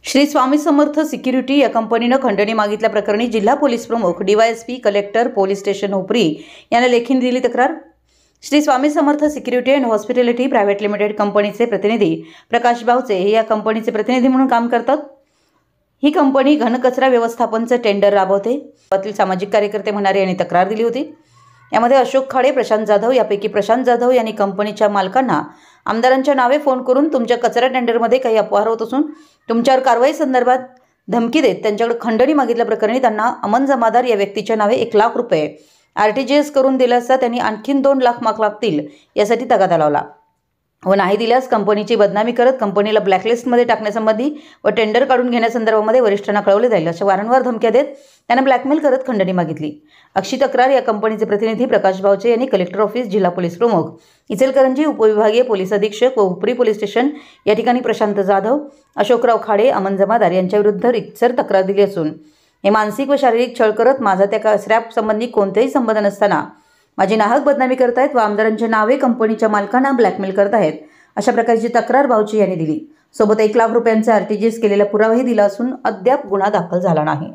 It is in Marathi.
श्री स्वामी समर्थ सिक्युरिटी या कंपनीनं खंडणी मागितल्या प्रकरणी जिल्हा पोलीस प्रमुख DYSP collector police station Hupari यांना लेखी दिली तक्रार। Shri Swami Samarth security and hospitality private limited कंपनीचे प्रतिनिधी प्रकाश बावचे हे या कंपनीचे प्रतिनिधी म्हणून काम करतात। ही कंपनी घनकचरा व्यवस्थापनचे टेंडर राबवते। गावातील सामाजिक कार्यकर्ते म्हणारे यांनी तक्रार दिली होती। यामध्ये अशोक खाडे, प्रशांत जाधव यापैकी प्रशांत जाधव यांनी कंपनीच्या मालकांना आमदारांच्या नावे फोन करून तुमच्या कचरा टेंडरमध्ये काही अपवाद होत असून तुमच्यावर कारवाई संदर्भात धमकी देत त्यांच्याकडे खंडणी मागितल्या प्रकरणी त्यांना अमन जमादार या व्यक्तीच्या नावे 1 लाख रुपये RTGS करून दिले असता त्यांनी आणखीन 2 लाख माग लागतील यासाठी तगादा लावला व नाही दिल्यास कंपनीची बदनामी करत कंपनीला ब्लॅकलिस्टमध्ये टाकण्यासंबंधी व टेंडर काढून घेण्यासंदर्भामध्ये वरिष्ठांना कळवले जाईल अशा वारंवार धमक्या देत त्यांना ब्लॅकमेल करत खंडणी मागितली। अशी तक्रार या कंपनीचे प्रतिनिधी प्रकाश बावचे यांनी कलेक्टर ऑफिस, जिल्हा पोलीस प्रमुख, इचलकरंजी उपविभागीय पोलीस अधीक्षक व हुपरी पोलीस स्टेशन या ठिकाणी प्रशांत जाधव, अशोकराव खाडे, अमन जमादार यांच्याविरुद्ध रितसर तक्रार दिली असून हे मानसिक व शारीरिक छळ करत माझा त्या कचऱ्या संबंधी कोणतेही संबंध नसताना माझी नाहक बदनामी करत आहेत व आमदारांच्या नावे कंपनीच्या मालकांना ब्लॅकमेल करत आहेत अशा प्रकारची तक्रार बावचे यांनी दिली। सोबत 1 लाख रुपयांचा RTGS केलेला पुरावाही दिला असून अद्याप गुन्हा दाखल झाला नाही।